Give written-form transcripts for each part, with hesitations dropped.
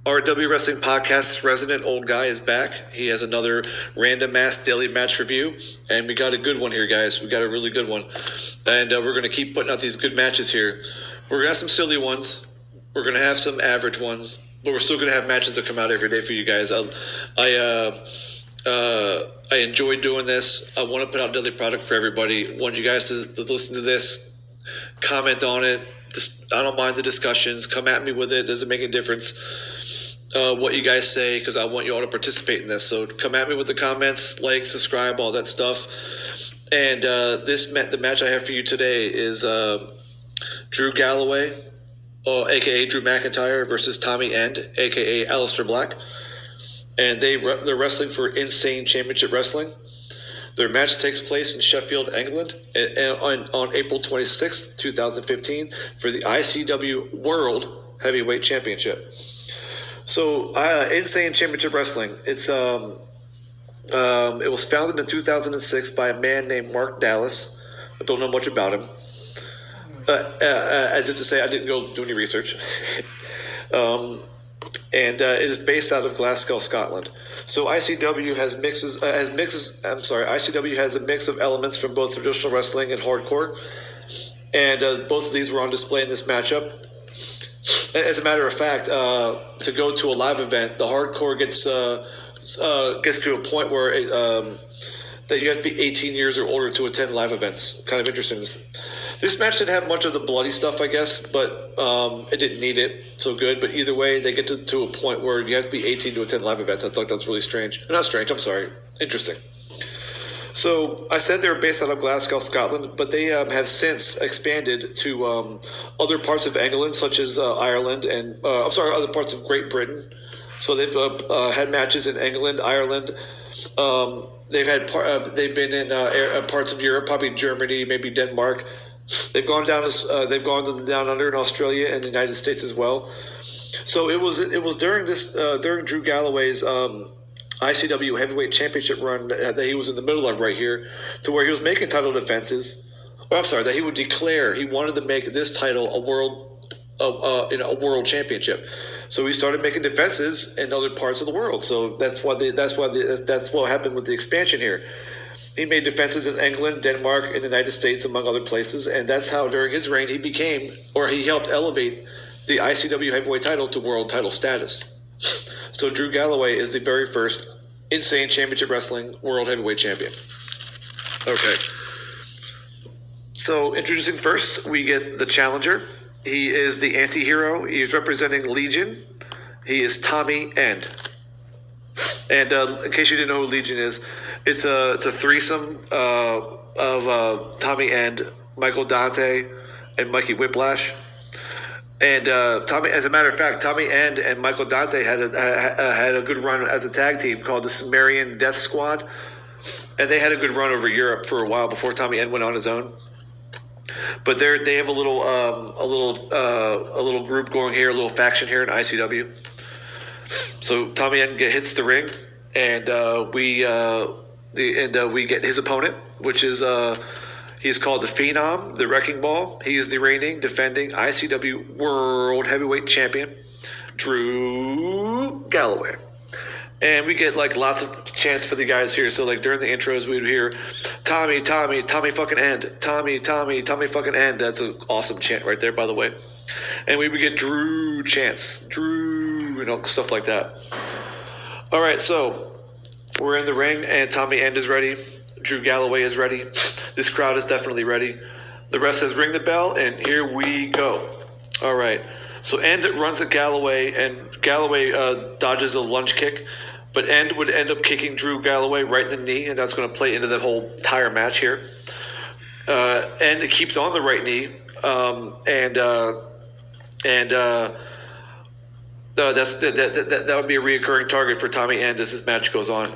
RW Wrestling Podcast's resident old guy is back. He has another random ass daily match review, and we got a good one here, guys. We got a really good one, and we're going to keep putting out these good matches here. We're going to have some silly ones. We're going to have some average ones, but we're still going to have matches that come out every day for you guys. I enjoy doing this. I want to put out daily product for everybody. I want you guys to listen to this, comment on it. I don't mind the discussions. Come at me with it. It doesn't make any difference what you guys say, because I want you all to participate in this. So come at me with the comments, like, subscribe, all that stuff. And the match I have for you today is Drew Galloway, aka Drew McIntyre, versus Tommy End, aka Aleister Black. And they're wrestling for Insane Championship Wrestling. Their match takes place in Sheffield, England, on April 26th, 2015, for the ICW World Heavyweight Championship. So, Insane Championship Wrestling. It was founded in 2006 by a man named Mark Dallas. I don't know much about him. As if to say, I didn't go do any research. And it is based out of Glasgow, Scotland. So ICW has ICW has a mix of elements from both traditional wrestling and hardcore, and both of these were on display in this matchup. As a matter of fact, to go to a live event, the hardcore gets to a point where that you have to be 18 years or older to attend live events. Kind of interesting. This match didn't have much of the bloody stuff, I guess, but it didn't need it so good. But either way, they get to a point where you have to be 18 to attend live events. I thought that was really strange. Not strange, I'm sorry. Interesting. So I said they were based out of Glasgow, Scotland, but they have since expanded to other parts of England, such as Ireland, and other parts of Great Britain. So they've had matches in England, Ireland. They've been in parts of Europe, probably Germany, maybe Denmark. They've gone down down under in Australia and the United States as well. So it was during Drew Galloway's ICW Heavyweight Championship run that he was in the middle of right here, to where he was making title defenses. That he would declare he wanted to make this title a world championship. So he started making defenses in other parts of the world. So that's what happened with the expansion here. He made defenses in England, Denmark, and the United States, among other places, and that's how during his reign he helped elevate the ICW Heavyweight title to world title status. So Drew Galloway is the very first Insane Championship Wrestling World Heavyweight Champion. Okay. So introducing first, we get the challenger. He is the anti-hero. He is representing Legion. He is Tommy End. And in case you didn't know who Legion is, it's a threesome of Tommy End, Michael Dante, and Mikey Whiplash. And as a matter of fact, Tommy End and Michael Dante had a good run as a tag team called the Sumerian Death Squad, and they had a good run over Europe for a while before Tommy End went on his own. But they have a little group going here, a little faction here in ICW. So Tommy End hits the ring, and we get his opponent, which is he's called the Phenom, the Wrecking Ball. He is the reigning, defending ICW World Heavyweight Champion, Drew Galloway. And we get lots of chants for the guys here. So during the intros, we would hear Tommy fucking End, Tommy fucking End. That's an awesome chant right there, by the way. And we would get Drew chants, Drew, stuff like that. All right, so we're in the ring, and Tommy End is ready. Drew Galloway is ready. This crowd is definitely ready. The rest says ring the bell, and here we go. All right. So End runs at Galloway, and Galloway dodges a lunge kick, but End would end up kicking Drew Galloway right in the knee, and that's going to play into that whole entire match here. End keeps on the right knee, that would be a reoccurring target for Tommy End as this match goes on.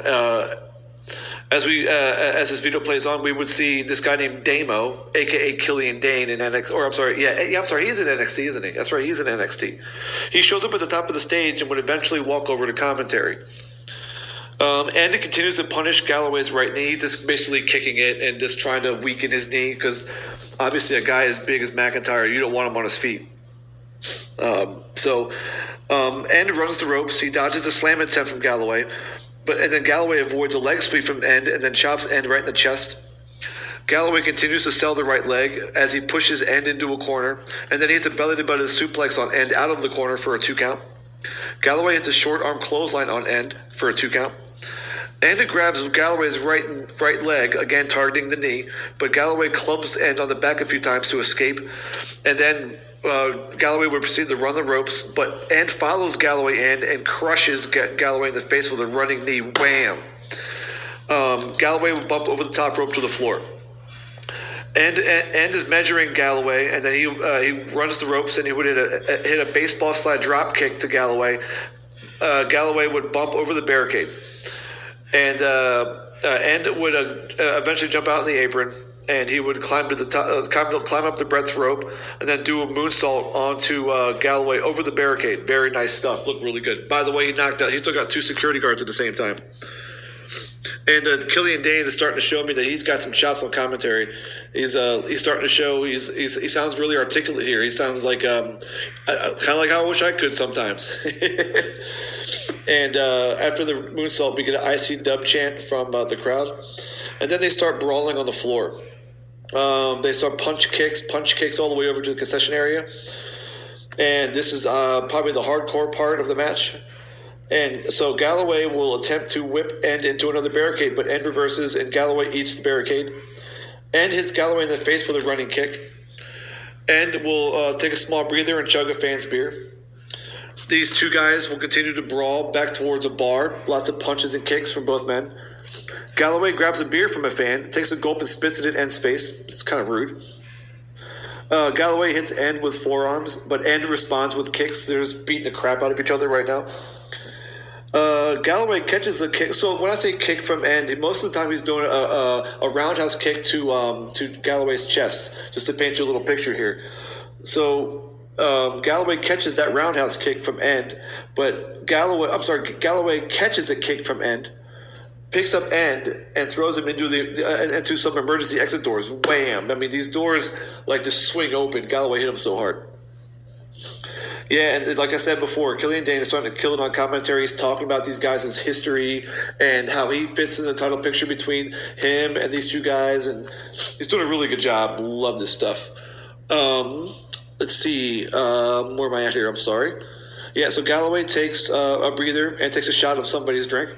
As this video plays on, we would see this guy named Damo, aka Killian Dane, in NXT. He's in NXT, isn't he? That's right, he's in NXT. He shows up at the top of the stage and would eventually walk over to commentary. And it continues to punish Galloway's right knee. He's just basically kicking it and just trying to weaken his knee, because obviously a guy as big as McIntyre, you don't want him on his feet. End runs the ropes. He dodges a slam attempt from Galloway, and then Galloway avoids a leg sweep from End and then chops End right in the chest. Galloway continues to sell the right leg as he pushes End into a corner, and then he hits a belly-to-belly suplex on End out of the corner for a 2 count. Galloway hits a short arm clothesline on End for a 2 count. End grabs Galloway's right leg, again targeting the knee, but Galloway clubs End on the back a few times to escape, and then Galloway would proceed to run the ropes, but End follows Galloway in and crushes Galloway in the face with a running knee. Wham! Galloway would bump over the top rope to the floor. End is measuring Galloway, and then he runs the ropes, and he would hit a baseball slide drop kick to Galloway. Galloway would bump over the barricade, and End would eventually jump out in the apron, and he would climb to the top, climb up the breadth rope, and then do a moonsault onto Galloway over the barricade. Very nice stuff. Looked really good. By the way, he took out 2 security guards at the same time. And Killian Dane is starting to show me that he's got some chops on commentary. He's starting to show he sounds really articulate here. He sounds like kind of like how I wish I could sometimes. And after the moonsault, we get an ICW chant from the crowd, and then they start brawling on the floor. They start punch kicks all the way over to the concession area, and this is probably the hardcore part of the match. And so Galloway will attempt to whip End into another barricade, but End reverses, and Galloway eats the barricade. End hits Galloway in the face with a running kick. End will take a small breather and chug a fan's beer. These 2 guys will continue to brawl back towards a bar. Lots of punches and kicks from both men. Galloway grabs a beer from a fan, takes a gulp and spits it in End's face. It's kind of rude. Galloway hits End with forearms, but End responds with kicks. They're just beating the crap out of each other right now. Galloway catches a kick. So when I say kick from End, most of the time he's doing a roundhouse kick to Galloway's chest, just to paint you a little picture here. So Galloway catches that roundhouse kick from End, but Galloway catches a kick from End, picks up End, and throws him into some emergency exit doors. Wham! I mean, these doors like just swing open. Galloway hit him so hard. Yeah, and like I said before, Killian Dane is starting to kill it on commentary. He's talking about these guys' history and how he fits in the title picture between him and these 2 guys, and he's doing a really good job. Love this stuff. Let's see, where am I at here? I'm sorry. Yeah, so Galloway takes a breather and takes a shot of somebody's drink.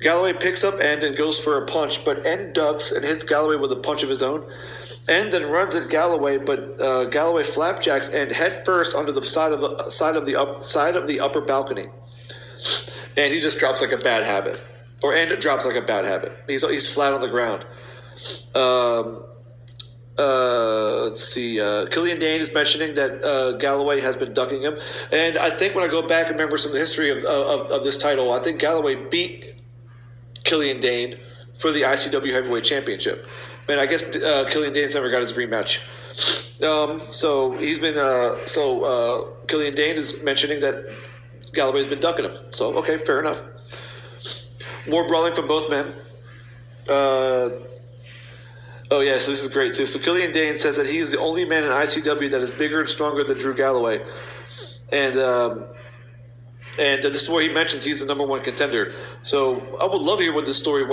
Galloway picks up End and goes for a punch, but End ducks and hits Galloway with a punch of his own. End then runs at Galloway, but Galloway flapjacks End head first onto the side of the upper balcony, and he just drops like a bad habit, or End drops like a bad habit. He's flat on the ground. Let's see. Killian Dane is mentioning that Galloway has been ducking him, and I think when I go back and remember some of the history of this title, I think Galloway beat Killian Dane for the ICW Heavyweight Championship. Man, I guess Killian Dane's never got his rematch. So he's been. Killian Dane is mentioning that Galloway's been ducking him. So okay, fair enough. More brawling from both men. Oh yeah, so this is great too. So Killian Dane says that he is the only man in ICW that is bigger and stronger than Drew Galloway, and this is where he mentions he's the #1 contender. So I would love to hear what this story.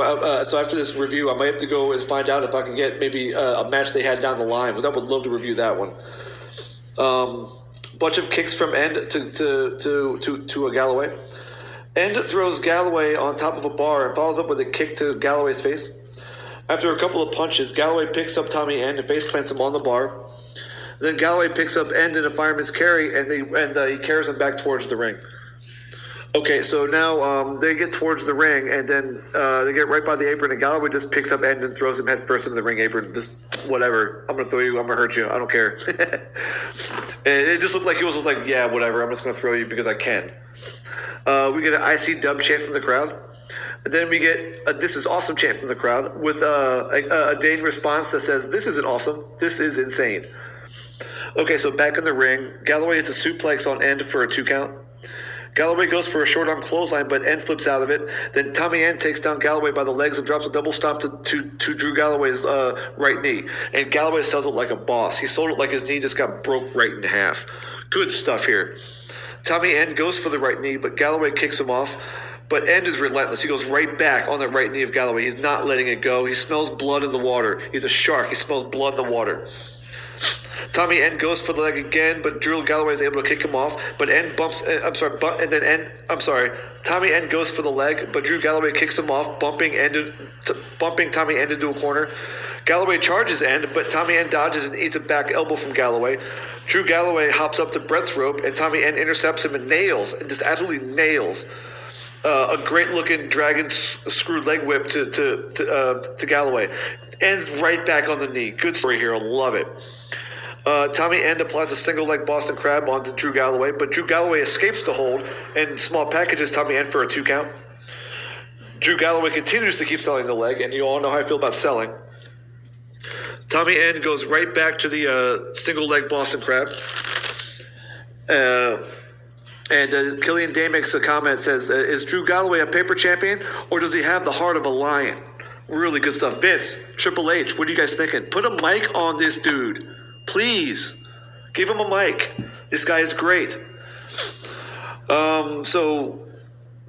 So after this review, I might have to go and find out if I can get maybe a match they had down the line. But I would love to review that one. Bunch of kicks from End to a Galloway. End throws Galloway on top of a bar and follows up with a kick to Galloway's face. After a couple of punches, Galloway picks up Tommy End and face plants him on the bar. Then Galloway picks up End in a fireman's carry, and he carries him back towards the ring. Okay, so now they get towards the ring, and then they get right by the apron, and Galloway just picks up End and throws him head first into the ring apron. Just whatever. I'm going to throw you. I'm going to hurt you. I don't care. And it just looked like he was just like, yeah, whatever. I'm just going to throw you because I can. We get an ICW chant from the crowd. And then we get a "This is awesome" chant from the crowd with a Dane response that says, "This isn't awesome. This is insane." Okay, so back in the ring, Galloway hits a suplex on End for a 2 count. Galloway goes for a short arm clothesline, but End flips out of it. Then Tommy End takes down Galloway by the legs and drops a double stomp to Drew Galloway's right knee. And Galloway sells it like a boss. He sold it like his knee just got broke right in half. Good stuff here. Tommy End goes for the right knee, but Galloway kicks him off. But End is relentless. He goes right back on the right knee of Galloway. He's not letting it go. He smells blood in the water. He's a shark. He smells blood in the water. Tommy End goes for the leg again, but Drew Galloway is able to kick him off. But End bumps. Tommy End goes for the leg, but Drew Galloway kicks him off, bumping Tommy End into a corner. Galloway charges End, but Tommy End dodges and eats a back elbow from Galloway. Drew Galloway hops up to Brett's rope, and Tommy End intercepts him and just absolutely nails a great-looking dragon screw leg whip to Galloway. Ends right back on the knee. Good story here. I love it. Tommy End applies a single leg Boston Crab onto Drew Galloway, but Drew Galloway escapes the hold and small packages Tommy End for a 2 count. Drew Galloway continues to keep selling the leg, and you all know how I feel about selling. Tommy End goes right back to the single leg Boston Crab. Killian Day makes a comment, says, is Drew Galloway a paper champion, or does he have the heart of a lion? Really good stuff. Vince, Triple H, what are you guys thinking? Put a mic on this dude. Please. Give him a mic. This guy is great.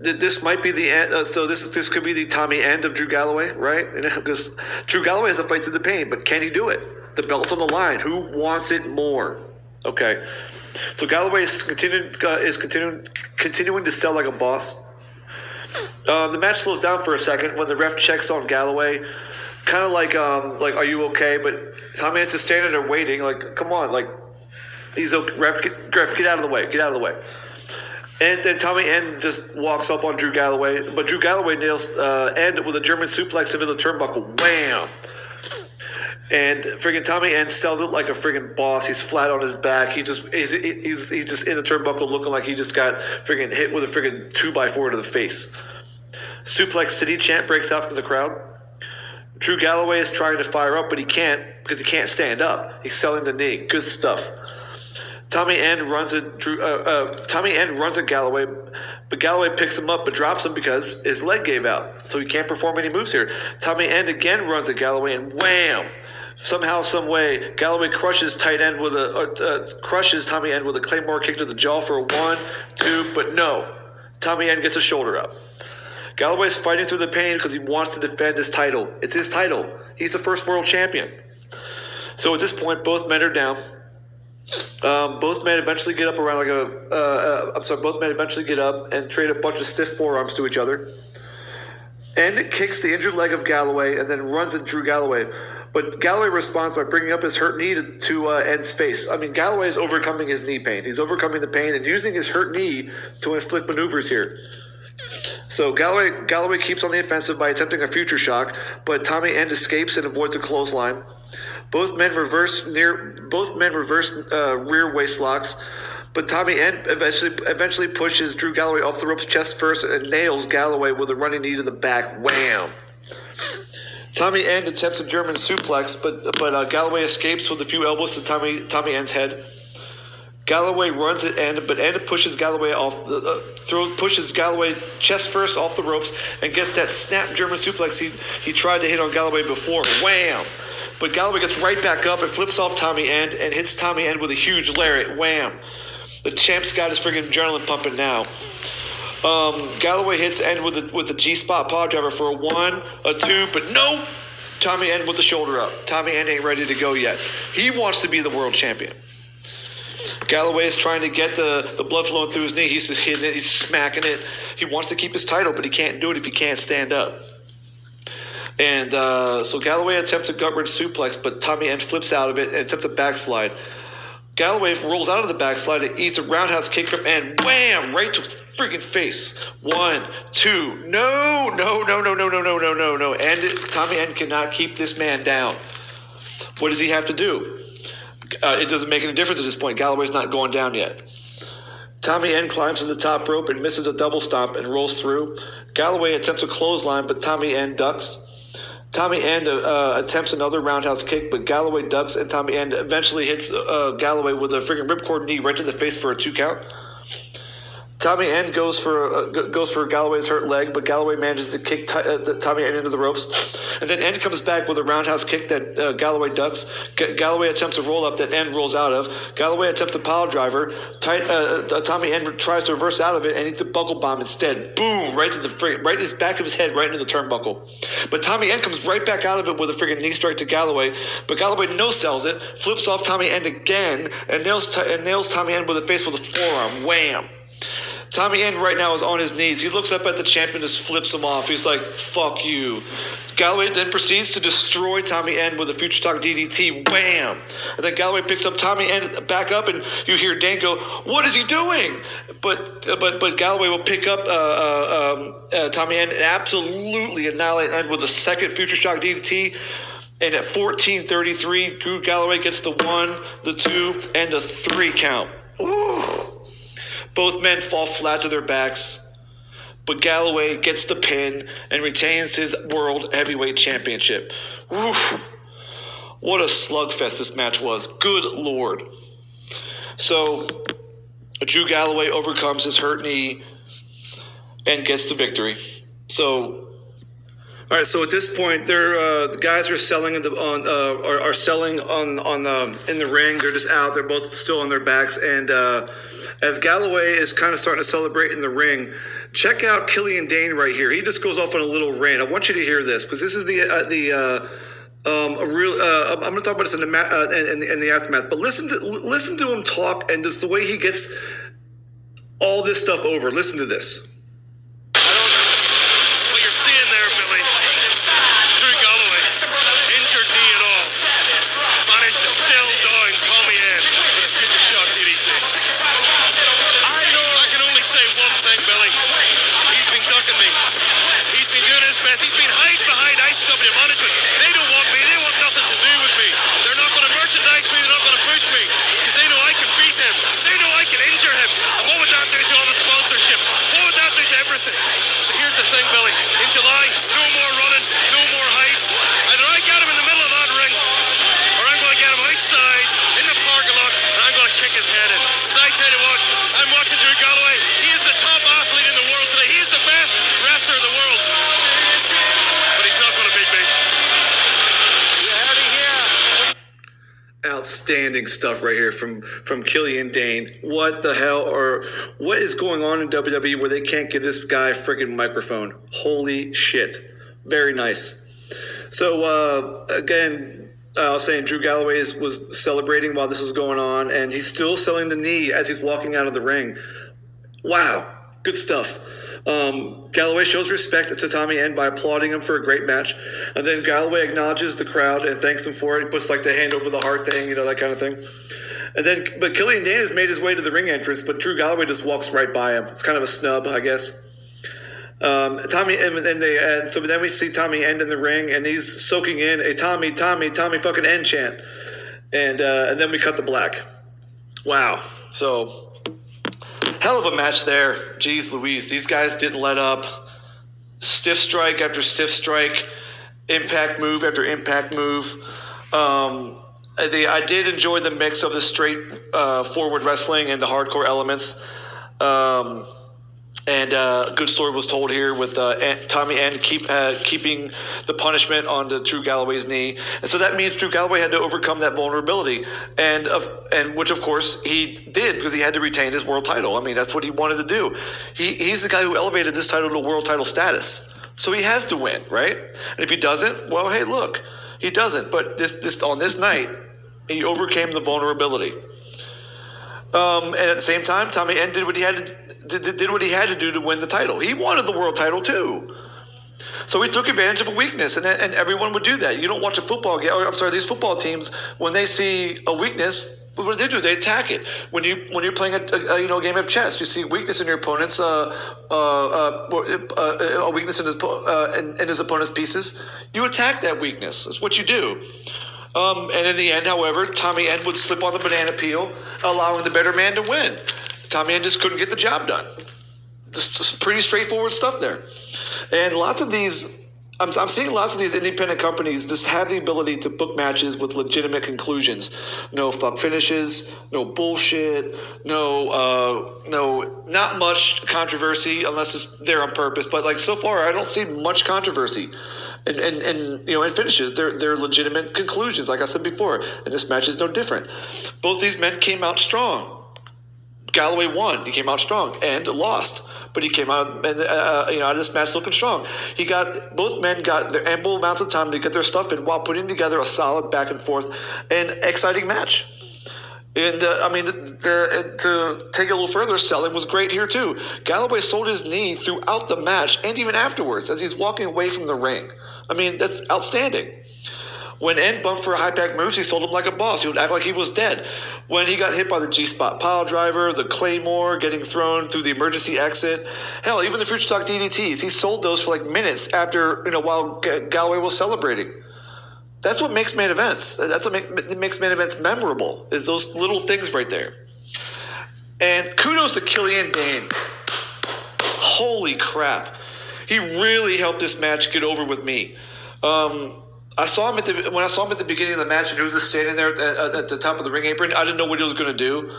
This might be the end. This could be the Tommy End of Drew Galloway, right? Because Drew Galloway has a fight to the pain, but can he do it? The belt's on the line. Who wants it more? Okay. So Galloway is continuing to sell like a boss. The match slows down for a second when the ref checks on Galloway, kind of like are you okay? But Tommy End's just standing there waiting, like, come on, like, he's okay. Ref, get out of the way, get out of the way. And then Tommy End just walks up on Drew Galloway, but Drew Galloway nails End with a German suplex into the turnbuckle. Wham! And friggin' Tommy End sells it like a friggin' boss. He's flat on his back. He's just in the turnbuckle looking like he just got friggin' hit with a friggin' 2x4 to the face. Suplex City chant breaks out from the crowd. Drew Galloway is trying to fire up, but he can't because he can't stand up. He's selling the knee. Good stuff. Tommy End runs at Galloway, but Galloway picks him up but drops him because his leg gave out, so he can't perform any moves here. Tommy End again runs at Galloway, and wham! Somehow, some way, Galloway crushes Tommy End with a Claymore kick to the jaw for a 1, 2, but no. Tommy End gets a shoulder up. Galloway's fighting through the pain because he wants to defend his title. It's his title. He's the first world champion. So at this point, both men are down. Both men eventually get up both men eventually get up and trade a bunch of stiff forearms to each other. End kicks the injured leg of Galloway and then runs at Drew Galloway. But Galloway responds by bringing up his hurt knee to End's face. I mean, Galloway is overcoming his knee pain. He's overcoming the pain and using his hurt knee to inflict maneuvers here. So Galloway keeps on the offensive by attempting a future shock, but Tommy End escapes and avoids a clothesline. Both men reverse rear waist locks, but Tommy End eventually pushes Drew Galloway off the ropes chest first and nails Galloway with a running knee to the back. Wham! Tommy End attempts a German suplex, but Galloway escapes with a few elbows to Tommy End's head. Galloway runs at End, but End pushes Galloway pushes Galloway chest first off the ropes and gets that snap German suplex he tried to hit on Galloway before. Wham! But Galloway gets right back up and flips off Tommy End and hits Tommy End with a huge lariat. Wham! The champ's got his friggin' adrenaline pumping now. Galloway hits End with the G-spot paw driver for a 1, a 2, but no! Tommy End with the shoulder up. Tommy End ain't ready to go yet. He wants to be the world champion. Galloway is trying to get the blood flowing through his knee. He's just hitting it. He's smacking it. He wants to keep his title, but he can't do it if he can't stand up. And so Galloway attempts a gut-wrench suplex, but Tommy End flips out of it and attempts a backslide. Galloway rolls out of the backslide and eats a roundhouse kick from End. Wham! Right to freaking face. 1, 2. No. Tommy End cannot keep this man down. What does he have to do? It doesn't make any difference at this point. Galloway's not going down yet. Tommy End climbs to the top rope and misses a double stomp and rolls through. Galloway attempts a clothesline, but Tommy End ducks. Tommy End attempts another roundhouse kick, but Galloway ducks, and Tommy End eventually hits Galloway with a freaking ripcord knee right to the face for a 2 count. Tommy End goes for Galloway's hurt leg, but Galloway manages to kick Tommy End into the ropes. And then End comes back with a roundhouse kick that Galloway ducks. Galloway attempts a roll-up that End rolls out of. Galloway attempts a pile driver. Tommy End tries to reverse out of it and hits the buckle bomb instead. Boom! Right in his back of his head, right into the turnbuckle. But Tommy End comes right back out of it with a friggin' knee strike to Galloway. But Galloway no-sells it, flips off Tommy End again, and nails Tommy End with a face with a forearm. Wham! Tommy End right now is on his knees. He looks up at the champion and just flips him off. He's like, fuck you. Galloway then proceeds to destroy Tommy End with a Future Talk DDT. Wham! And then Galloway picks up Tommy End back up, and you hear Dane go, what is he doing? But Galloway will pick up Tommy End and absolutely annihilate End with a second Future Shock DDT. And at 14:33, Drew Galloway gets the 1, the 2, and a 3 count. Ooh. Both men fall flat to their backs, but Galloway gets the pin and retains his World Heavyweight Championship. Oof. What a slugfest this match was. Good Lord. So, Drew Galloway overcomes his hurt knee and gets the victory. So, all right. So at this point, the guys are selling in the ring. They're just out. They're both still on their backs, and as Galloway is kind of starting to celebrate in the ring, check out Killian Dane right here. He just goes off on a little rant. I want you to hear this because this is I'm going to talk about this in the aftermath. But listen to him talk and just the way he gets all this stuff over. Listen to this. He's been hiding behind ICW management. They don't want me. They want nothing to do with me. They're not going to merchandise me. They're not going to push me because they know I can beat him. They know I can injure him. And what would that do to all the sponsorship? What would that do to everything? So here's the thing, Billy. In July, no more running, no more height. Either I get him in the middle of that ring, or I'm going to get him outside in the parking lot, and I'm going to kick his head in. So I tell you what, I'm watching Drew Galloway. He is the top athlete in the world today. He is the best wrestler in the world. Outstanding stuff right here from Killian Dane. What the hell, or what is going on in WWE where they can't give this guy a friggin' microphone? Holy shit. Very nice. So, again, I was saying Drew Galloway was celebrating while this was going on, and he's still selling the knee as he's walking out of the ring. Wow. Good stuff. Galloway shows respect to Tommy End by applauding him for a great match. And then Galloway acknowledges the crowd and thanks them for it. He puts like the hand over the heart thing, that kind of thing. And then, but Killian Dane has made his way to the ring entrance, but Drew Galloway just walks right by him. It's kind of a snub, I guess. So then we see Tommy End in the ring, and he's soaking in a Tommy fucking End chant. And then we cut to black. Wow. So, hell of a match there. Jeez Louise. These guys didn't let up. Stiff strike after stiff strike. Impact move after impact move. I did enjoy the mix of the straight forward wrestling and the hardcore elements. And a good story was told here with Tommy End keeping the punishment on the Drew Galloway's knee. And so that means Drew Galloway had to overcome that vulnerability. And which, of course, he did because he had to retain his world title. I mean, that's what he wanted to do. He's the guy who elevated this title to world title status. So he has to win, right? And if he doesn't, well, hey, look, he doesn't. But this on this night, he overcame the vulnerability. And at the same time, Tommy End did what he had to do to win the title. He wanted the world title too. So he took advantage of a weakness, and everyone would do that. You don't watch a football game. These football teams, when they see a weakness, what do? They attack it. When you're playing a game of chess, you see weakness in your opponent's a weakness in his opponent's pieces. You attack that weakness. That's what you do. And in the end, however, Tommy End would slip on the banana peel, allowing the better man to win. Tommy End just couldn't get the job done. Just pretty straightforward stuff there. And lots of these I'm seeing lots of these independent companies just have the ability to book matches with legitimate conclusions. No fuck finishes, no bullshit, no, not much controversy unless it's there on purpose. But like so far, I don't see much controversy. And in finishes, they're legitimate conclusions. Like I said before, and this match is no different. Both these men came out strong. Galloway won. He came out strong and lost, but he came out out of this match looking strong. Both men got their ample amounts of time to get their stuff in while putting together a solid back and forth and exciting match. And to take it a little further, selling was great here too. Galloway sold his knee throughout the match and even afterwards as he's walking away from the ring. I mean, that's outstanding. When N bumped for high pack moves, he sold him like a boss. He would act like he was dead. When he got hit by the G-spot pile driver, the Claymore, getting thrown through the emergency exit, hell, even the Future Talk DDTs, he sold those for like minutes after, while Galloway was celebrating. That's what makes main events. That's what makes main events memorable, is those little things right there. And kudos to Killian Dane. Holy crap. He really helped this match get over with me. I saw him when I saw him at the beginning of the match, and he was just standing there at the top of the ring apron. I didn't know what he was going to do.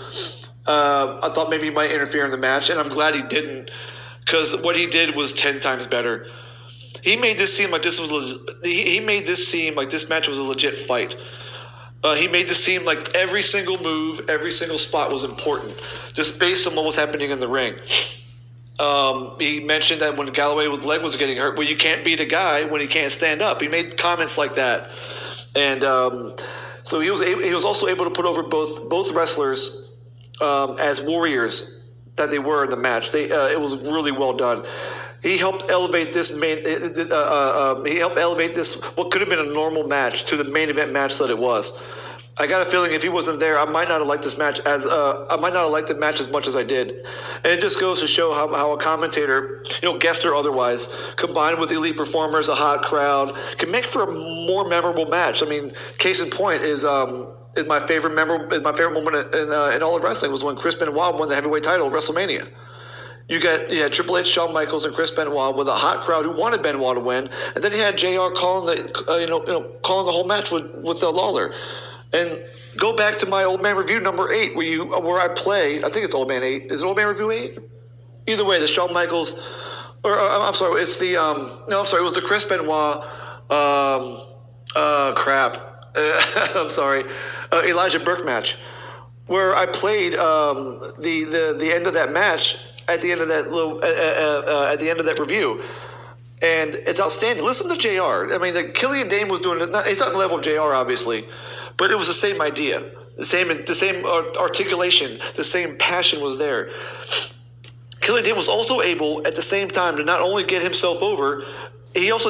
I thought maybe he might interfere in the match, and I'm glad he didn't, because what he did was 10 times better. He made this seem like this match was a legit fight. He made this seem like every single move, every single spot was important, just based on what was happening in the ring. He mentioned that when Galloway's leg was getting hurt, well, you can't beat a guy when he can't stand up. He made comments like that, and so he was also able to put over both wrestlers as warriors that they were in the match. It was really well done. He helped elevate this what could have been a normal match to the main event match that it was. I got a feeling if he wasn't there, I might not have liked this match I might not have liked the match as much as I did. And it just goes to show how a commentator, guest or otherwise, combined with elite performers, a hot crowd, can make for a more memorable match. I mean, case in point is my favorite moment in all of wrestling was when Chris Benoit won the heavyweight title at WrestleMania. You had Triple H, Shawn Michaels, and Chris Benoit with a hot crowd who wanted Benoit to win, and then you had JR calling the whole match with Lawler. And go back to my Old Man Review number 8, where I play. I think it's Old Man 8. Is it Old Man Review 8? Either way, the Shawn Michaels, I'm sorry, it's the it was the Chris Benoit. I'm sorry, Elijah Burke match, where I played the end of that match at the end of that review. And it's outstanding. Listen to JR. I mean, Killian Dane was doing it. He's not on the level of JR, obviously, but it was the same idea, the same articulation, the same passion was there. Killian Dane was also able, at the same time, to not only get himself over, also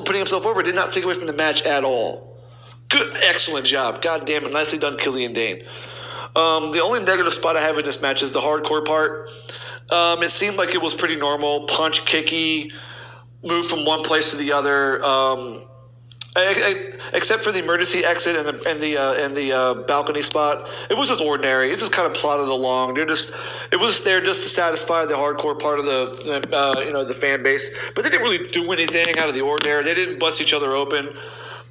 putting himself over did not take away from the match at all. Good, excellent job. God damn it, nicely done, Killian Dane. The only negative spot I have in this match is the hardcore part. It seemed like it was pretty normal, punch, kicky, move from one place to the other, except for the emergency exit and the balcony spot. It was just ordinary. It just kind of plodded along. It was there just to satisfy the hardcore part of the fan base. But they didn't really do anything out of the ordinary. They didn't bust each other open,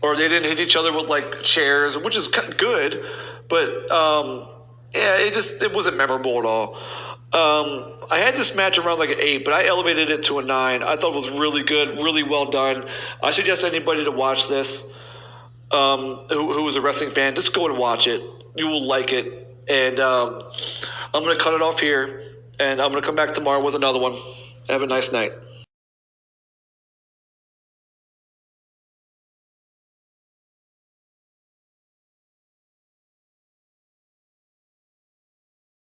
or they didn't hit each other with like chairs, which is good. But it wasn't memorable at all. I had this match around like an 8, but I elevated it to a 9. I thought it was really good, really well done. I suggest anybody to watch this who is a wrestling fan, just go and watch it. You will like it. And I'm going to cut it off here, and I'm going to come back tomorrow with another one. Have a nice night.